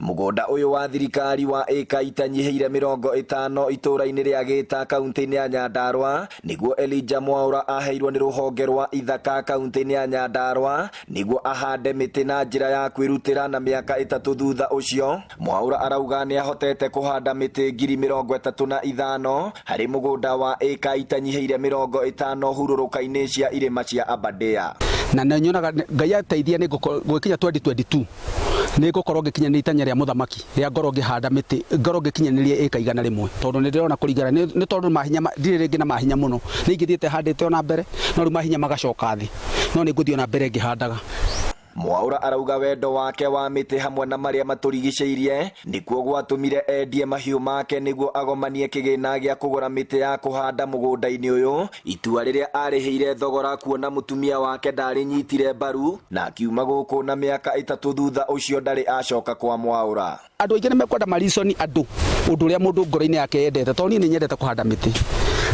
Mugunda uyu wa thirikari wa eka itanyihiire 50 itura-ini ria Gita kaunti-ini ya Nyandarua niguo Elijah Mwaura aheirwo ni ruhonge rwa ithaka kaunti-ini ya Nyandarua niguo ahande miti na njira ya kwirutira na miaka 3 thutha ucio. Mwaura arauga ni ahotete kuhanda miti 35,000 hari mugunda wa eka itanyihiire 50 hururuka-ini cia irima cia Aberdare. Na nyonaga Ngai ateithia ni gwikinya 2022 ni gukorwo ngikinya itanya ria muthamaki ria ngoro ngihanda miti ngoro ngikinyanirie eka 100 tondu ni ndirona kurigana ni tondu mahinya ndire ringi na mahinya muno ni ngithiete handite ona mbere no ri mahinya magacoka thi no ni nguthii ona mbere ngihandaga. Mwaura arauga wendo wake wa miti hamwe na maria maturigiceirie nikuo gwatumire endie mahiu make niguo agomanie kigina gia kugura miti ya kuhanda mugunda-ini uyu. Itua riria arihiire thogora kuona mutumia wake ndari nyitire mbaru na akiuma guku na miaka 3 thutha ucio ndari acoka kwa Mwaura. Andu aingi ni mekwenda marisoni andu undu ria mundu ngoro-ini yake yendete toni ni nyendete kuhanda miti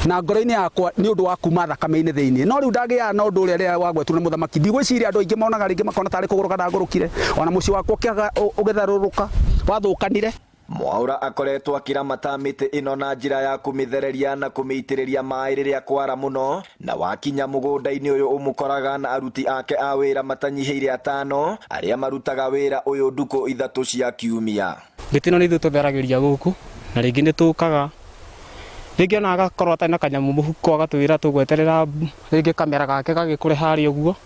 na ngoro-ini yakwa ni undu wa kuma thakame-ini thiini no riu ndagia na undu uria wagwetu ni muthamaki ndigwiciria andu aingi monaga ringi makona tari kuguruka ndagurukire ona muci wakwa kiaga ugetharuruka wathukanire. Mwaura akoretwo akiramata miti ino na njira ya kumithereria na kumiitiriria mai riria kwara muno na wakinya mugunda-ini uyu umukoraga na aruti ake a wira matanyihiire 5 aria marutaga wira uyu nduku 3 cia kiumia. Miti ino ni ithu tutheragiria guku na ringi ni tukaga ringi ona agakorwo atari na kanyamu muhuko agatwira tugweterera ringi kamera gake gagikure haria uguo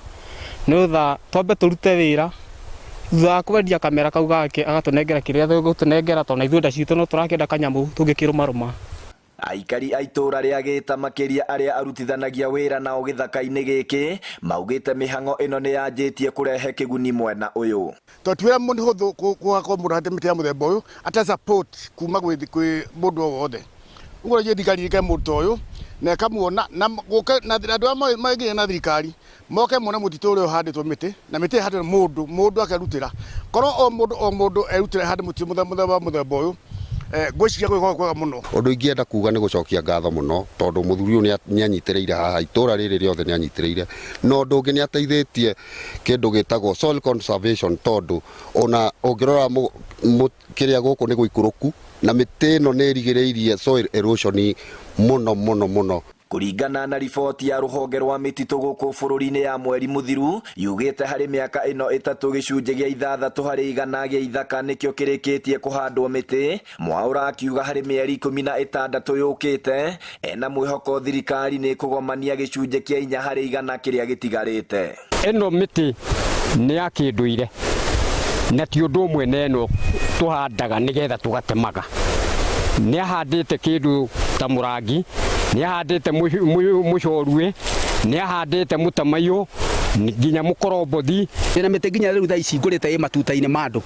nutha twambe turute wira thutha kwendia kamera kau gake agatunengera kiria gutunengera tona ithuonda citu no turakenda kanyamu tungikirumaruma. Aikari a itura ria Gita makiria aria arutithanagia wira nao githaka-ini giki maugite mihango ino ni yanjitie kurehe kiguni mwena uyu. Twatwira mundu huthu kugakorwo mundu ahande miti ya muthemba uyu ata support kuma gwi mundu wothe uguo je thirikari ke mundu uyu na kamuona na guka na andu maigire na thirikari moke mona mutitu uyu handitwo miti na miti handitwo mundu akarutira korwo o mundu erutira hande muti muthemba uyu gwiciria gwikwa muno. Undu ingienda kuga ni gucokia ngatho muno tondu muthuri uyu ni anyitireire haha itura riri riothe ni anyitireire no undu ungi ni ateithitie kindu gitagwo soil conservation tondu ona ungirora kiria guku ni guikuruku na miti ino ni irigireirie soil erosion muno. Kuringana na riboti ya ruhonge rwa mititu guku bururi-ini ya mweri muthiru yugite hari miaka ino 3 gicunje gia 6 hari 100 gia ithaka nikio kirikitie kuhandwo miti. Mwaura akiuga hari mieri 16 yukite ena mwihoko thirikari ni kugomania gicunje kia 4 hari 100 kiria gitigarite. Eno miti ni akinduire na ti undu umwe neno tuhandaga nigetha tugatemaga. Ni ahandite kindu ta murangi ni ahandite mucorue ni ahandite mutamayo nginya mukorombothi ina miti nginya riu thaa ici ngurite matuta-ini mandu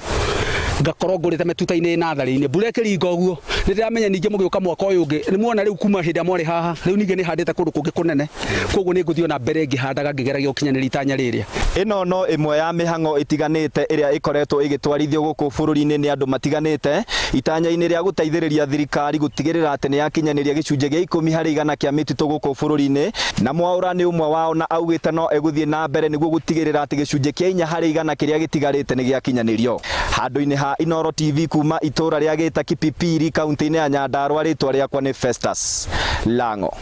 ngakorwo ngurite matuta-ini nathari-ini mbura ikiringa uguo ni ndiramenya ningi mugiuka mwaka uyu ungi ni muona riu kuma hindi amwari haha riu ningi ni handite kundu kungi kunene koguo ni nguthio na mbere ngihandaga ngigeragia gukinyaniria itanya riria. Ino no imwe ya mihango itiganite iria ikoretwo igitwarithio guku bururi-ini ni andu matiganite itanya-ini ria guteithiriria thirikari gutigirira ati ni yakinyaniria gicunje gia 10 hari 100 kia mititu guku bururi-ini na Mwaura ni umwe wao na augite no eguthie na mbere niguo gutigirira ati gicunje kia 4 hari 100 kiria gitigarite ni giakinyanirio. Handu-ini ha Inoro TV kuma itura ria Gita Kipipiri kaunti-ini ya Nyandarua ritwa riakwa ni Festus Lango.